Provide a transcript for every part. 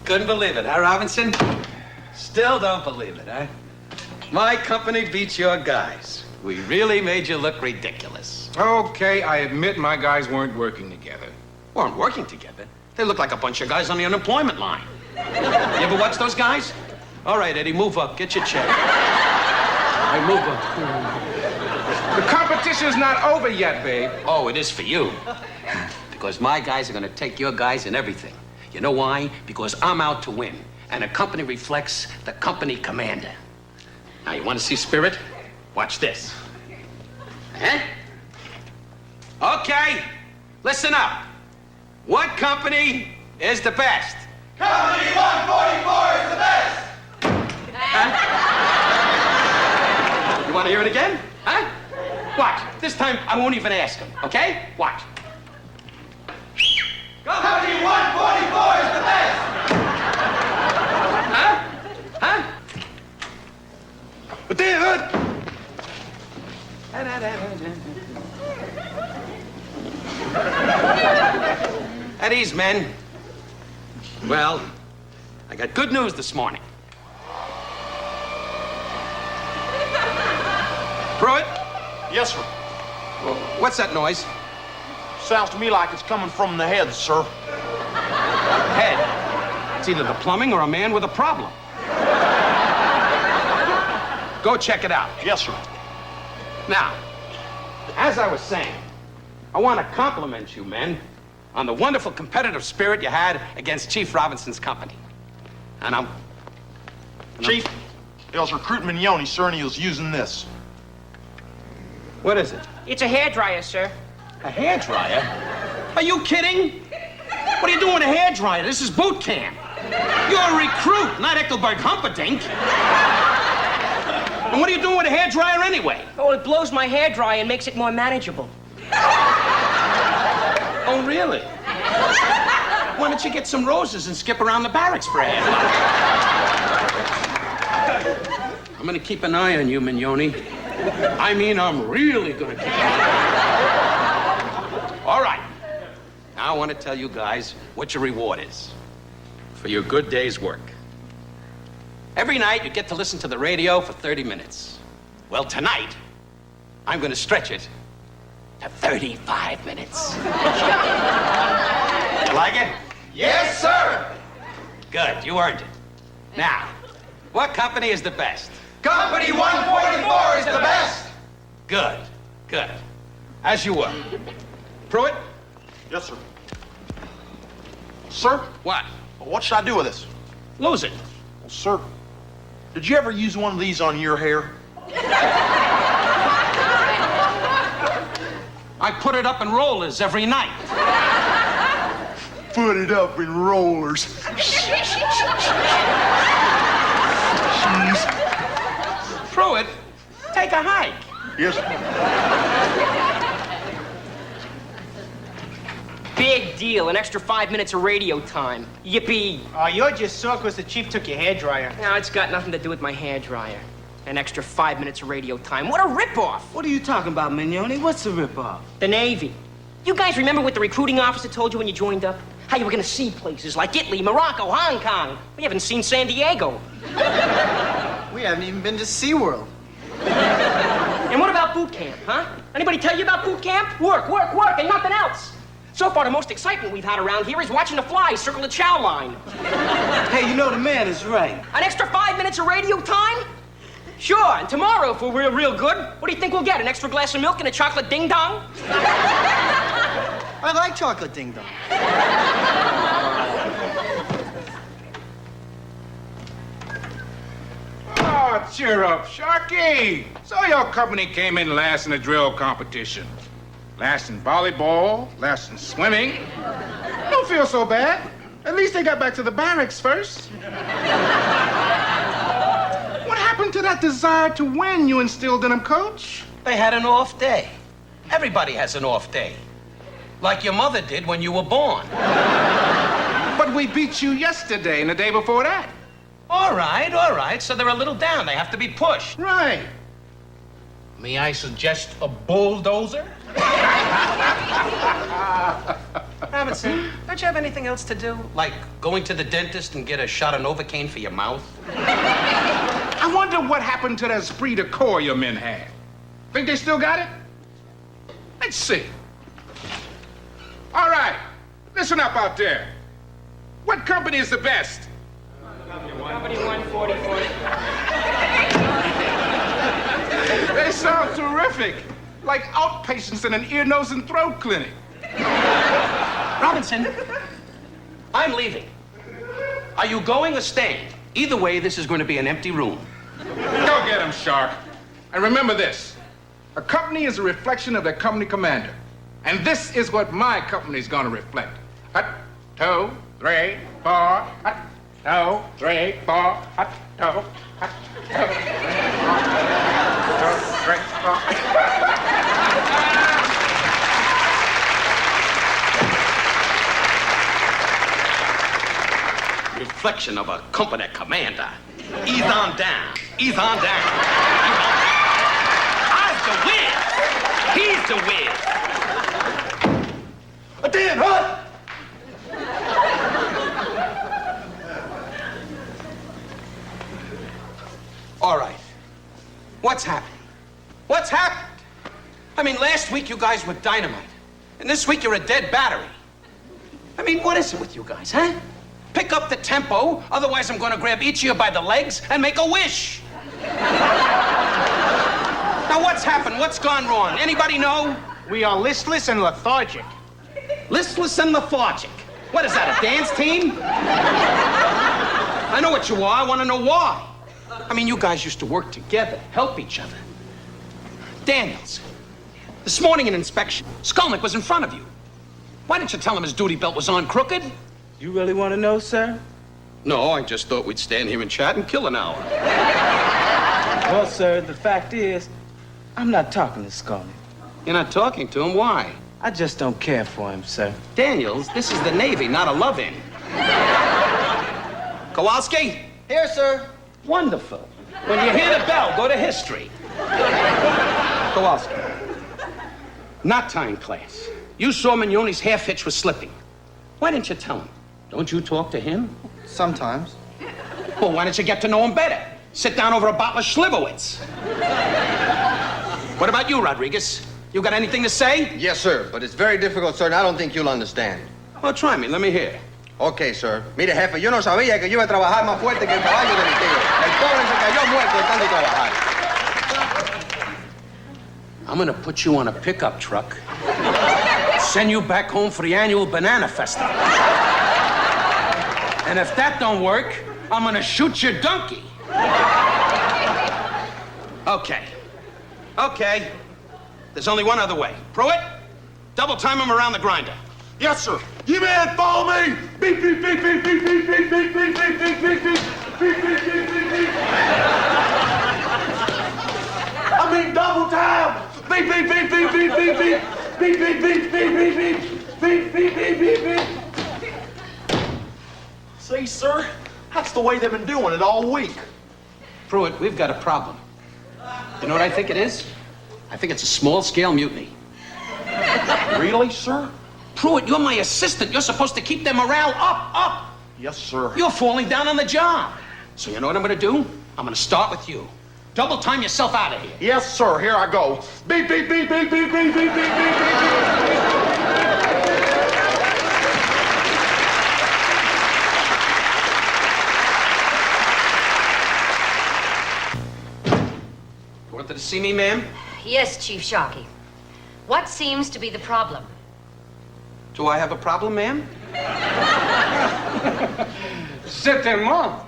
Couldn't believe it, huh, Robinson? Still don't believe it, huh? My company beats your guys. We really made you look ridiculous. Okay, I admit my guys weren't working together. Weren't working together? They look like a bunch of guys on the unemployment line. You ever watch those guys? All right, Eddie, move up. Get your check. I move up. The competition's not over yet, babe. Oh, it is for you. Because my guys are going to take your guys in everything. You know why? Because I'm out to win. And a company reflects the company commander. Now, you want to see spirit? Watch this. Huh? Okay, listen up. What company is the best? Company 144 is the best! Huh? You want to hear it again? Huh? Watch. This time, I won't even ask him, okay? Watch. Company 144 is the best! Huh? Huh? But then, Hood. At ease, men. Well, I got good news this morning. Pruitt? Yes, sir. What's that noise? Sounds to me like it's coming from the head, sir. Head. It's either the plumbing or a man with a problem. Go check it out. Yes, sir. Now, as I was saying, I want to compliment you men on the wonderful competitive spirit you had against Chief Robinson's company. And Chief, it was recruit Mignone, sir, and he was using this. What is it? It's a hairdryer, sir. A hairdryer? Are you kidding? What are you doing with a hairdryer? This is boot camp. You're a recruit, not Eckelberg Humperdinck. And what are you doing with a hairdryer anyway? Oh, it blows my hairdryer and makes it more manageable. Oh, really? Why don't you get some roses and skip around the barracks for a hairdryer? I'm gonna keep an eye on you, Mignone. I mean, I'm really gonna keep an eye on you. All right. Now I want to tell you guys what your reward is for your good day's work. Every night you get to listen to the radio for 30 minutes. Well, tonight, I'm going to stretch it to 35 minutes. You like it? Yes, sir! Good, you earned it. Now, what company is the best? Company 144 is the best! Good, good. As you were. Pruitt? Yes, sir. Sir? What? What should I do with this? Lose it. Well, sir, did you ever use one of these on your hair? I put it up in rollers every night. Put it up in rollers. Jeez. Pruitt, take a hike. Yes, sir. Big deal. An extra 5 minutes of radio time. Yippee. Oh, you're just sore because the chief took your hairdryer. Now, it's got nothing to do with my hairdryer. An extra 5 minutes of radio time. What a ripoff. What are you talking about, Mignone? What's the ripoff? The Navy. You guys remember what the recruiting officer told you when you joined up? How you were going to see places like Italy, Morocco, Hong Kong. We haven't seen San Diego. We haven't even been to SeaWorld. And what about boot camp, huh? Anybody tell you about boot camp? Work, work, work, and nothing else. So far, the most excitement we've had around here is watching the flies circle the chow line. Hey, you know the man is right. An extra 5 minutes of radio time? Sure, and tomorrow, if we're real good, what do you think we'll get? An extra glass of milk and a chocolate ding-dong? I like chocolate ding dong. Oh, cheer up, Sharkey. So your company came in last in the drill competition. Last in volleyball, last in swimming. Don't feel so bad. At least they got back to the barracks first. What happened to that desire to win you instilled in them, Coach? They had an off day. Everybody has an off day. Like your mother did when you were born. But we beat you yesterday and the day before that. All right, so they're a little down. They have to be pushed. Right. May I suggest a bulldozer? Robinson, don't you have anything else to do? Like going to the dentist and get a shot of Novocaine for your mouth? I wonder what happened to that esprit de corps your men had. Think they still got it? Let's see. All right, listen up out there. What company is the best? Company 144. They sound terrific. Like outpatients in an ear, nose, and throat clinic. Robinson, I'm leaving. Are you going or staying? Either way, this is going to be an empty room. Go get him, Shark. And remember this. A company is a reflection of their company commander. And this is what my company's gonna reflect. 1, 2, 3, 4. 1, 2, 3, 4. 1, 2, 1, 2, 3, 4. Reflection of a company commander. Ease on down. Ease on down. I's the whiz. He's the whiz. Dan, huh? All right. What's happened? What's happened? I mean, last week you guys were dynamite. And this week you're a dead battery. I mean, what is it with you guys, huh? Pick up the tempo, otherwise I'm gonna grab each of you by the legs and make a wish. Now what's happened? What's gone wrong? Anybody know? We are listless and lethargic. Listless and lethargic. What is that, a dance team? I know what you are. I want to know why. I mean, you guys used to work together, help each other. Daniels, this morning in inspection, Skolnick was in front of you. Why didn't you tell him his duty belt was on crooked? You really want to know, sir? No, I just thought we'd stand here and chat and kill an hour. Well, sir, the fact is, I'm not talking to Skolnick. You're not talking to him? Why? I just don't care for him, sir. Daniels, this is the Navy, not a love-in. Kowalski? Here, sir. Wonderful. When you hear the bell, go to history. Kowalski. Knot tying class. You saw Mignone's half hitch was slipping. Why didn't you tell him? Don't you talk to him? Sometimes. Well, why don't you get to know him better? Sit down over a bottle of Schlibowitz. What about you, Rodriguez? You got anything to say? Yes, sir, but it's very difficult, sir, and I don't think you'll understand. Well, try me. Let me hear. Okay, sir. Mire, jefe, yo no sabía que yo iba a trabajar más fuerte que el caballo de mi tío. El pobre se cayó muerto de tanto trabajar. I'm gonna put you on a pickup truck, send you back home for the annual banana festival. And if that don't work, I'm gonna shoot your donkey. Okay. Okay. There's only one other way. Pruitt, double time him around the grinder. Yes, sir. You man, follow me. Beep, beep, beep, beep, beep, beep, beep, beep, beep, beep, beep, beep, beep, beep, beep, beep, beep, beep. I mean, double time. Beep, beep, beep, beep, beep, beep, beep, beep, beep, beep, beep, beep, beep, beep, beep, beep, beep. See, sir, that's the way they've been doing it all week. Pruitt, we've got a problem. You know what I think it is? I think it's a small-scale mutiny. Really, sir? Pruitt, you're my assistant. You're supposed to keep their morale up. Yes, sir. You're falling down on the job. So you know what I'm gonna do? I'm gonna start with you. Double time yourself out of here. Yes, sir. Here I go. Beep, beep, beep, beep, beep, beep, beep, beep, beep, beep. You wanted to see me, ma'am? Yes, Chief Sharkey. What seems to be the problem? Do I have a problem, ma'am? Certainement.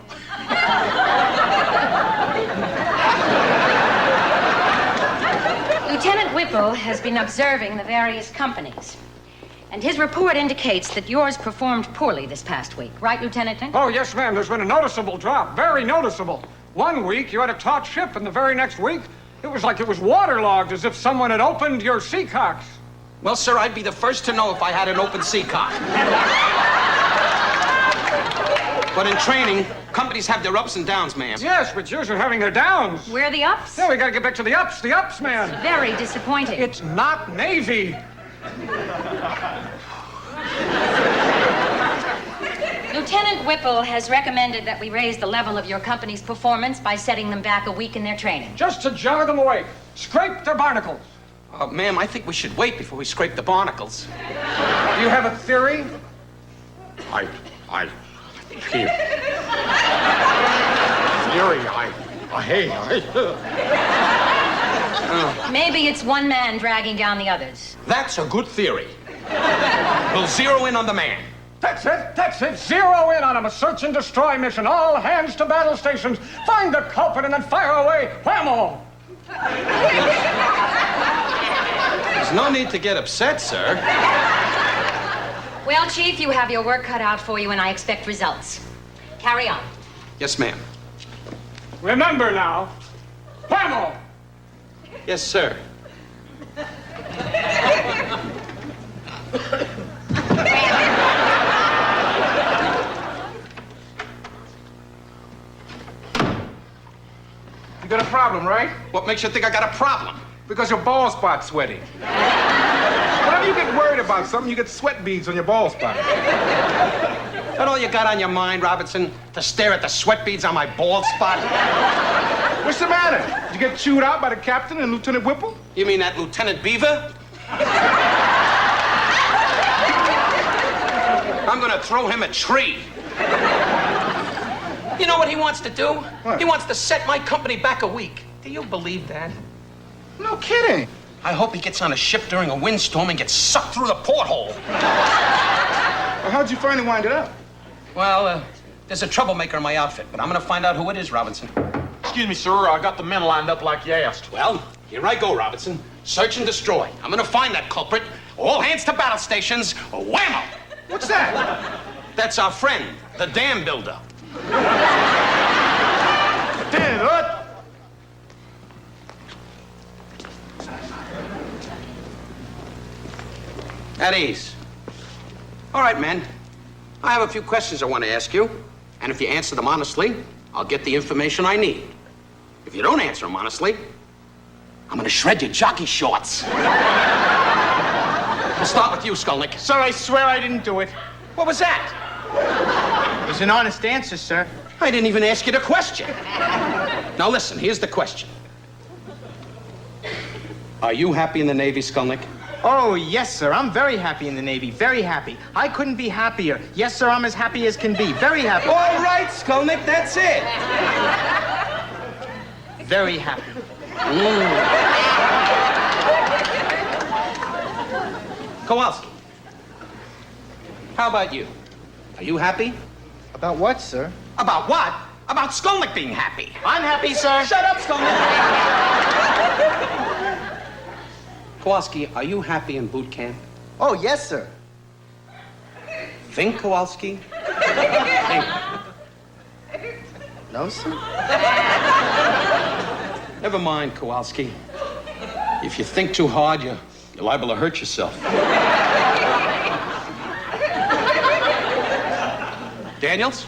Lieutenant Whipple has been observing the various companies. And his report indicates that yours performed poorly this past week. Right, Lieutenant? Oh, yes, ma'am. There's been a noticeable drop. Very noticeable. One week, you had a taut ship, and the very next week, it was like it was waterlogged, as if someone had opened your seacocks. Well, sir, I'd be the first to know if I had an open seacock. But in training, companies have their ups and downs, ma'am. Yes, but yours are having their downs. Where are the ups? Yeah, we gotta get back to the ups, man. Very disappointing. It's not Navy. Lieutenant Whipple has recommended that we raise the level of your company's performance by setting them back a week in their training. Just to jar them away. Scrape their barnacles. Ma'am, I think we should wait before we scrape the barnacles. Do you have a theory? Theory, Maybe it's one man dragging down the others. That's a good theory. We'll zero in on the man. That's it. Zero in on him. A search and destroy mission. All hands to battle stations. Find the culprit and then fire away. Whammo! There's no need to get upset, sir. Well, Chief, you have your work cut out for you, and I expect results. Carry on. Yes, ma'am. Remember now. Whammo! Yes, sir. You got a problem, right? What makes you think I got a problem? Because your ball spot's sweaty. Whenever you get worried about something, you get sweat beads on your ball spot. That all you got on your mind, Robinson? To stare at the sweat beads on my bald spot? What's the matter? Did you get chewed out by the captain and Lieutenant Whipple? You mean that Lieutenant Beaver? I'm gonna throw him a tree. You know what he wants to do? What? He wants to set my company back a week. Do you believe that? No kidding. I hope he gets on a ship during a windstorm and gets sucked through the porthole. Well, how'd you finally wind it up? Well, there's a troublemaker in my outfit, but I'm gonna find out who it is, Robinson. Excuse me, sir. I got the men lined up like you asked. Well, here I go, Robinson. Search and destroy. I'm gonna find that culprit. All hands to battle stations. Whammo! What's that? That's our friend, the dam builder. Damn, what? At ease. All right, men. I have a few questions I want to ask you. And if you answer them honestly, I'll get the information I need. If you don't answer them honestly, I'm going to shred your jockey shorts. We'll start with you, Skolnick. Sir, I swear I didn't do it. What was that? It was an honest answer, sir. I didn't even ask you the question. Now listen, here's the question. Are you happy in the Navy, Skolnick? Oh, yes, sir. I'm very happy in the Navy. Very happy. I couldn't be happier. Yes, sir, I'm as happy as can be. Very happy. All right, Skolnick, that's it. Very happy. Kowalski, how about you? Are you happy? About what, sir? About what? About Skolnick being happy. I'm happy, sir. Shut up, Skolnick. Kowalski, are you happy in boot camp? Oh, yes, sir. Think, Kowalski. Think. No, sir. Never mind, Kowalski. If you think too hard, you're liable to hurt yourself. Daniels,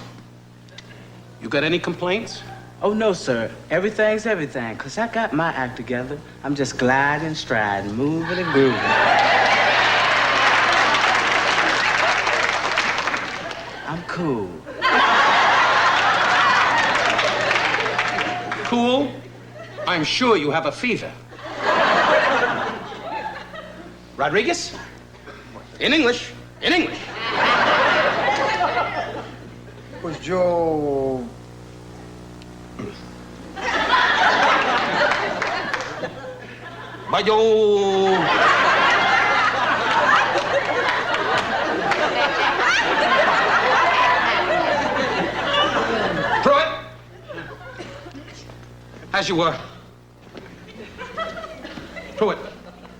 you got any complaints? Oh, no, sir. Everything's everything, 'cause I got my act together. I'm just gliding, striding, moving and grooving. I'm cool. Cool? I'm sure you have a fever. Rodriguez? In English. In English. Pues yo... Bayo. Pruitt. As you were. Pruitt.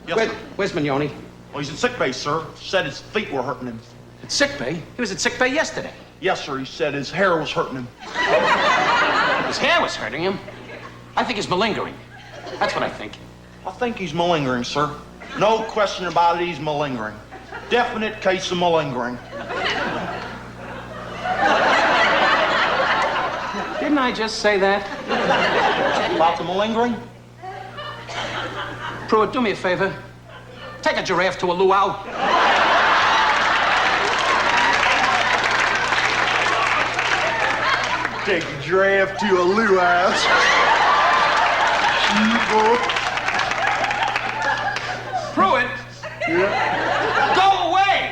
Yes, sir. Where's Mignone? Well, he's in sick bay, sir. Said his feet were hurting him. At sick bay? He was at sick bay yesterday. Yes, sir. He said his hair was hurting him. His hair was hurting him. I think he's malingering. That's what I think. I think he's malingering, sir. No question about it, he's malingering. Definite case of malingering. Didn't I just say that? About the malingering? Pruitt, do me a favor. Take a giraffe to a luau. Take a draft to a luau's. Pruitt, Yeah. go away!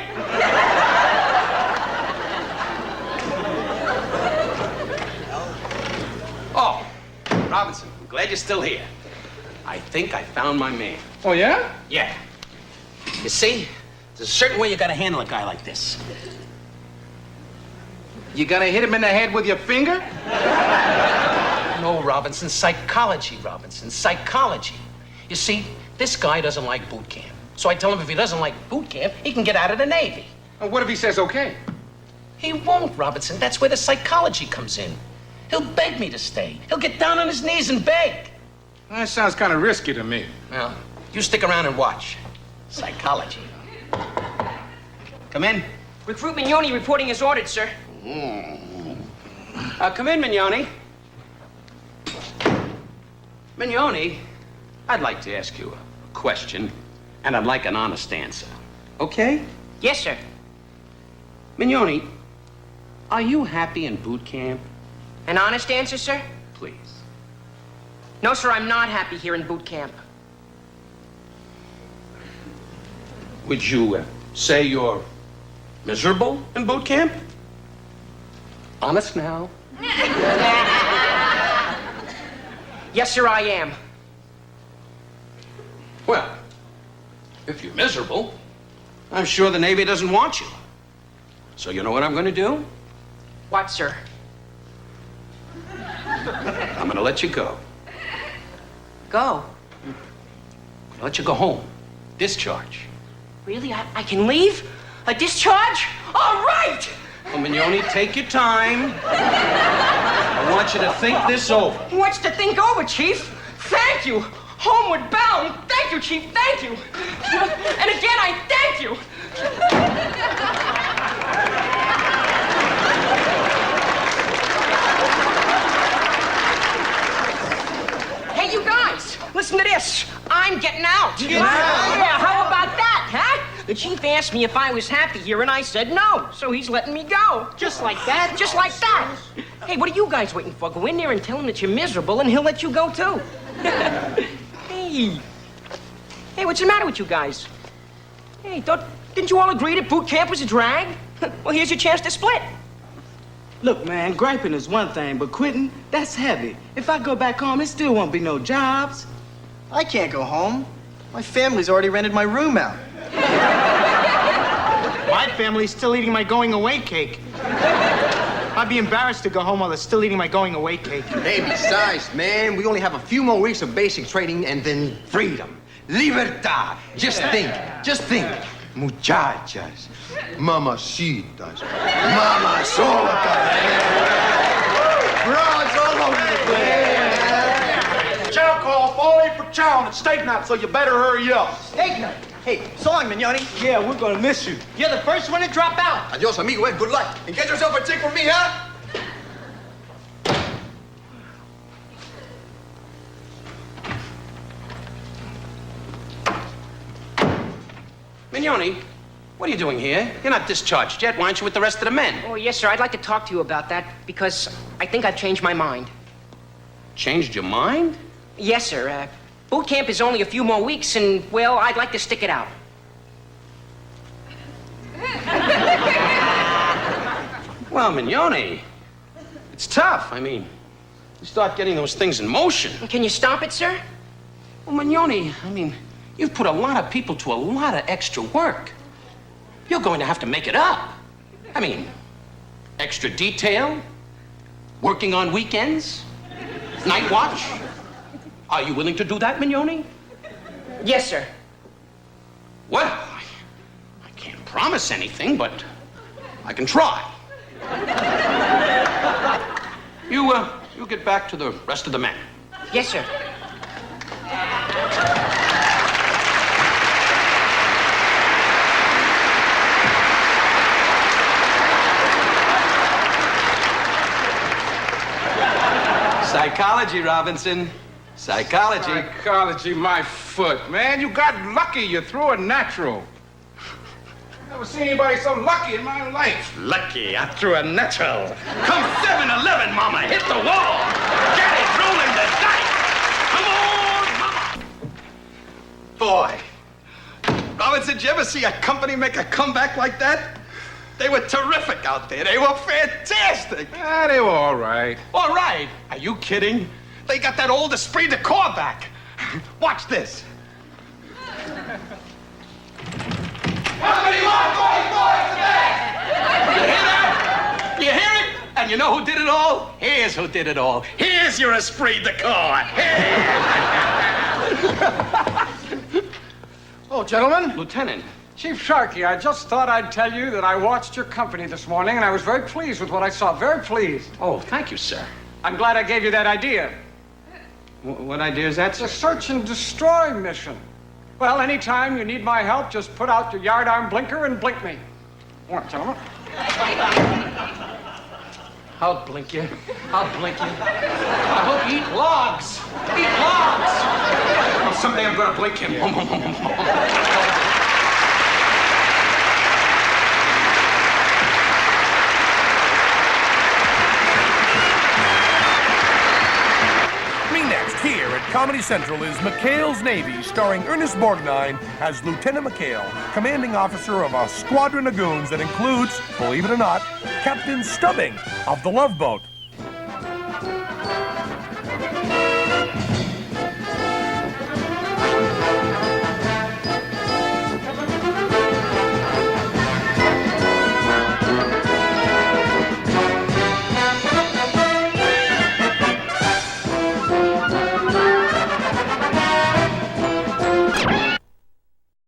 Oh, Robinson, I'm glad you're still here. I think I found my man. Oh, yeah? Yeah. You see, there's a certain way you gotta handle a guy like this. You gonna hit him in the head with your finger? No, Robinson, psychology, Robinson, psychology. You see, this guy doesn't like boot camp. So I tell him if he doesn't like boot camp, he can get out of the Navy. And what if he says okay? He won't, Robinson. That's where the psychology comes in. He'll beg me to stay. He'll get down on his knees and beg. That sounds kind of risky to me. Well, you stick around and watch. Psychology. Come in. Recruit Mignone reporting as ordered, sir. Come in, Mignone. Mignone, I'd like to ask you a question, and I'd like an honest answer. Okay? Yes, sir. Mignone, are you happy in boot camp? An honest answer, sir? Please. No, sir, I'm not happy here in boot camp. Would you say you're miserable in boot camp? Honest now? Yes, sir, I am. Well, if you're miserable, I'm sure the Navy doesn't want you. So you know what I'm going to do? What, sir? I'm going to let you go. Go. I'll let you go home. Discharge. Really? I can leave? A discharge? All right! Well, Mignone, take your time. I want you to think this over. What's to think over, Chief? Thank you. Homeward bound. Thank you, Chief. Thank you. And again, I thank you. Hey, you guys, listen to this. I'm getting out. Yeah, how about that, huh? The chief asked me if I was happy here, and I said no. So he's letting me go. Just like that? Just like that. Hey, what are you guys waiting for? Go in there and tell him that you're miserable, and he'll let you go, too. Hey. Hey, what's the matter with you guys? Hey, didn't you all agree that boot camp was a drag? Well, here's your chance to split. Look, man, griping is one thing, but quitting, that's heavy. If I go back home, there still won't be no jobs. I can't go home. My family's already rented my room out. My family's still eating my going-away cake. I'd be embarrassed to go home while they're still eating my going-away cake. Hey, besides, man, we only have a few more weeks of basic training and then freedom. Libertad. Just think. Muchachas. Mamacitas. Mamazotas. Bronze all over the place. Chow call, fall in for chow and steak night, so you better hurry up. Steak night. Hey, so long, Mignone. Yeah, we're gonna miss you. You're the first one to drop out. Adios, amigo, and good luck. And get yourself a chick for me, huh? Mignone, what are you doing here? You're not discharged yet. Why aren't you with the rest of the men? Oh, yes, sir. I'd like to talk to you about that because I think I've changed my mind. Changed your mind? Yes, sir. Boot camp is only a few more weeks, and, well, I'd like to stick it out. Well, Mignone, it's tough. I mean, you start getting those things in motion. Can you stop it, sir? Well, Mignone, I mean, you've put a lot of people to a lot of extra work. You're going to have to make it up. I mean, extra detail, working on weekends, night watch. Are you willing to do that, Mignone? Yes, sir. Well, I can't promise anything, but I can try. You get back to the rest of the men. Yes, sir. Psychology, Robinson. Psychology. Psychology, my foot. Man, you got lucky. You threw a natural. Never seen anybody so lucky in my life. Lucky, I threw a natural. Come 7-Eleven, Mama, hit the wall. Daddy's rolling the dice. Come on, Mama. Boy, Robinson, did you ever see a company make a comeback like that? They were terrific out there. They were fantastic. Ah, they were all right. All right. Are you kidding? They got that old esprit de corps back. Watch this. Company 144 is the best. You hear that? You hear it? And you know who did it all? Here's who did it all. Here's your esprit de corps. Oh, gentlemen. Lieutenant. Chief Sharkey, I just thought I'd tell you that I watched your company this morning, and I was very pleased with what I saw. Very pleased. Oh, thank you, sir. I'm glad I gave you that idea. What idea is that, It's sir? a search and destroy mission. Well, anytime you need my help, just put out your yardarm blinker and blink me. What, gentlemen? I'll blink you. I'll blink you. I hope you eat logs. Eat logs. Well, someday I'm gonna blink him. Next, here at Comedy Central is McHale's Navy, starring Ernest Borgnine as Lieutenant McHale, commanding officer of a squadron of goons that includes, believe it or not, Captain Stubbing of the Love Boat.